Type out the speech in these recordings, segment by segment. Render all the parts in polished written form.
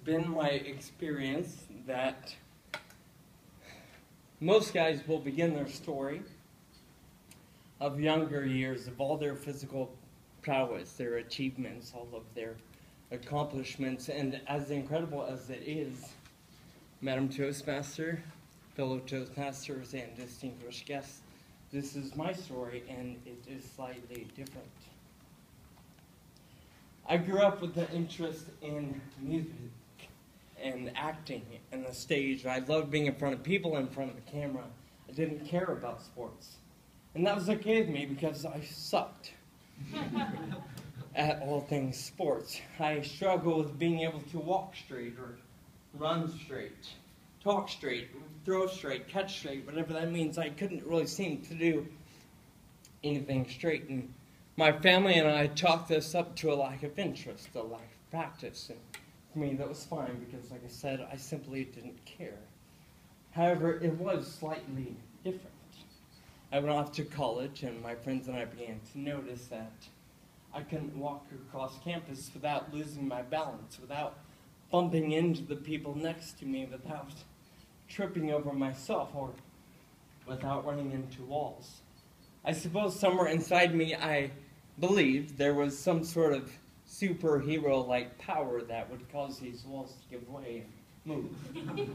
been my experience that most guys will begin their story of younger years, of all their physical prowess, their achievements, all of their accomplishments, and as incredible as it is, Madam Toastmaster, fellow Toastmasters, and distinguished guests, this is my story, and it is slightly different. I grew up with an interest in music and acting and the stage. I loved being in front of people, in front of the camera. I didn't care about sports. And that was okay with me because I sucked at all things sports. I struggled with being able to walk straight or run straight, talk straight, throw straight, catch straight, whatever that means. I couldn't really seem to do anything straight. And my family and I chalked this up to a lack of interest, a lack of practice. And for me, that was fine because, like I said, I simply didn't care. However, it was slightly different. I went off to college, and my friends and I began to notice that I couldn't walk across campus without losing my balance, without bumping into the people next to me, without tripping over myself, or without running into walls. I suppose somewhere inside me I believed there was some sort of superhero-like power that would cause these walls to give way and move.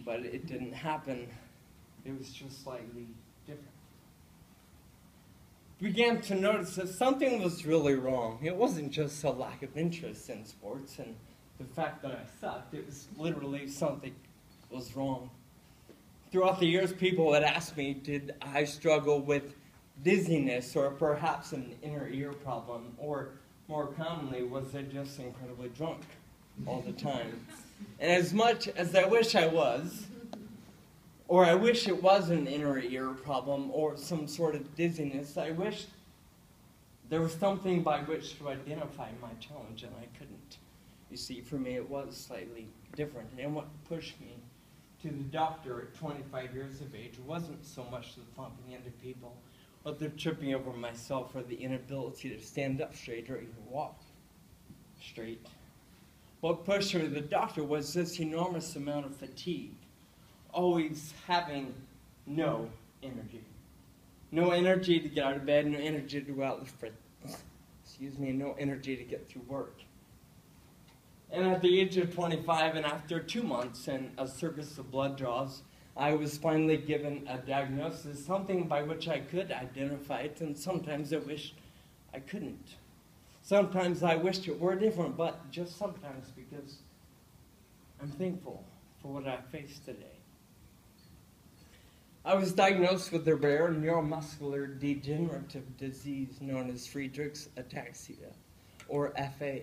But it didn't happen. It was just slightly different. Began to notice that something was really wrong. It wasn't just a lack of interest in sports and the fact that I sucked. It was literally something was wrong. Throughout the years, people would ask me, did I struggle with dizziness or perhaps an inner ear problem, or more commonly, was I just incredibly drunk all the time? And as much as I wish I was, or I wish it was an inner ear problem or some sort of dizziness, I wish there was something by which to identify my challenge, and I couldn't. You see, for me it was slightly different, and what pushed me to the doctor at 25 years of age wasn't so much the bumping into people, or the tripping over myself, or the inability to stand up straight or even walk straight. What pushed me to the doctor was this enormous amount of fatigue. Always having no energy. No energy to get out of bed, no energy to go out no energy to get through work. And at the age of 25, and after 2 months and a series of blood draws, I was finally given a diagnosis, something by which I could identify it, and sometimes I wished I couldn't. Sometimes I wished it were different, but just sometimes, because I'm thankful for what I face today. I was diagnosed with a rare neuromuscular degenerative disease known as Friedreich's ataxia, or FA.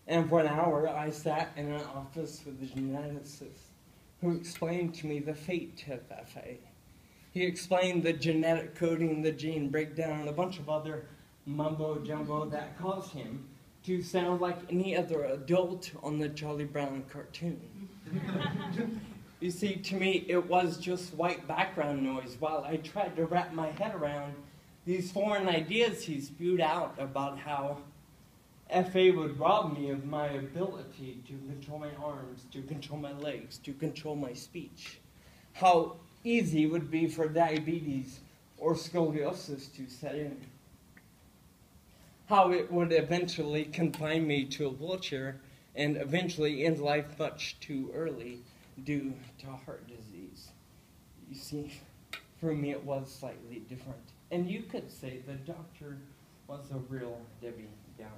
And for an hour, I sat in an office with a geneticist who explained to me the fate of FA. He explained the genetic coding, the gene breakdown, and a bunch of other mumbo-jumbo that caused him to sound like any other adult on the Charlie Brown cartoon. You see, to me, it was just white background noise while I tried to wrap my head around these foreign ideas he spewed out about how FA would rob me of my ability to control my arms, to control my legs, to control my speech. How easy it would be for diabetes or scoliosis to set in. How it would eventually confine me to a wheelchair and eventually end life much too early due to heart disease. You see, for me it was slightly different. And you could say the doctor was a real Debbie Downer.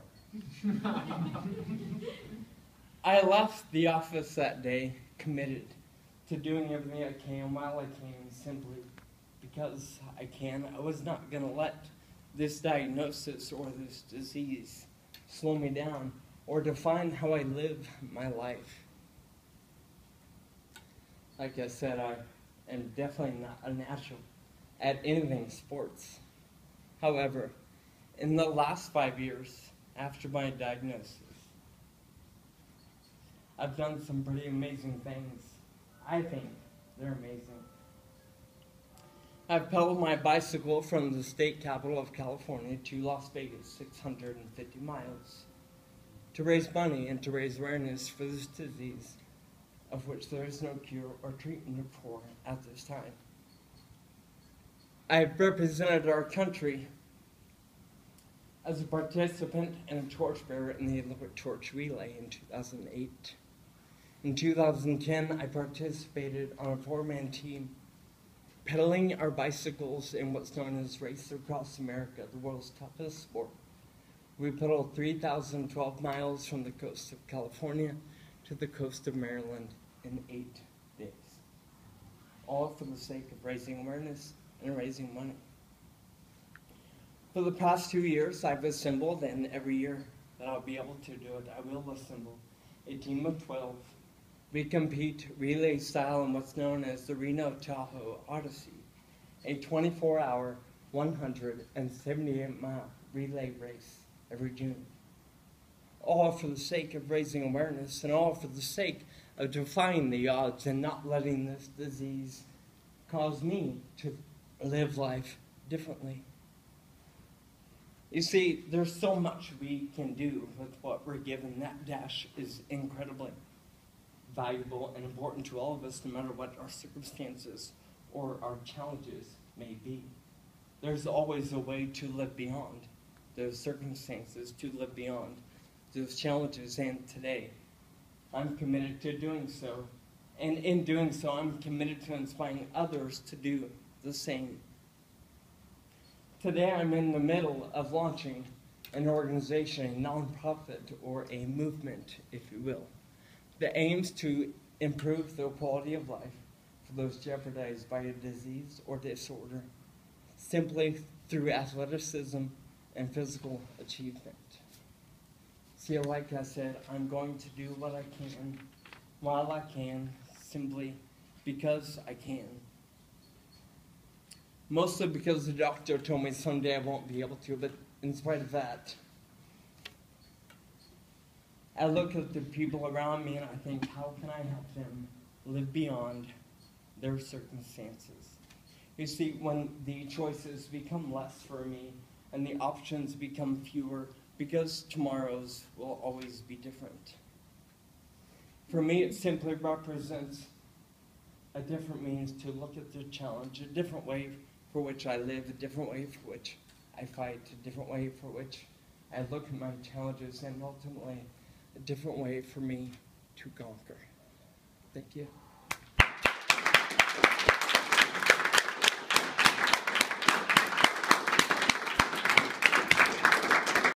I left the office that day committed to doing everything I can while I can, simply because I can. I was not going to let this diagnosis or this disease slow me down or define how I live my life. Like I said, I am definitely not a natural at anything sports. However, in the last 5 years after my diagnosis, I've done some pretty amazing things. I think they're amazing. I've pedaled my bicycle from the state capital of California to Las Vegas, 650 miles. to raise money and to raise awareness for this disease, of which there is no cure or treatment for at this time. I have represented our country as a participant and a torchbearer in the Olympic Torch Relay in 2008. In 2010, I participated on a 4-man team pedaling our bicycles in what's known as Race Across America, the world's toughest sport. We pedaled 3,012 miles from the coast of California to the coast of Maryland in 8 days, all for the sake of raising awareness and raising money. For the past 2 years, I've assembled, and every year that I'll be able to do it, I will assemble a team of 12. We compete relay style in what's known as the Reno Tahoe Odyssey, a 24-hour, 178-mile relay race every June. All for the sake of raising awareness and all for the sake of defying the odds and not letting this disease cause me to live life differently. You see, there's so much we can do with what we're given. That dash is incredibly valuable and important to all of us, no matter what our circumstances or our challenges may be. There's always a way to live beyond those circumstances, to live beyond those challenges, and today I'm committed to doing so. And in doing so, I'm committed to inspiring others to do the same. Today I'm in the middle of launching an organization, a nonprofit, or a movement, if you will, that aims to improve the quality of life for those jeopardized by a disease or disorder, simply through athleticism and physical achievement. See, like I said, I'm going to do what I can, while I can, simply because I can. Mostly because the doctor told me someday I won't be able to, but in spite of that, I look at the people around me and I think, how can I help them live beyond their circumstances? You see, when the choices become less for me and the options become fewer, because tomorrow's will always be different. For me, it simply represents a different means to look at the challenge, a different way for which I live, a different way for which I fight, a different way for which I look at my challenges, and ultimately a different way for me to conquer. Thank you.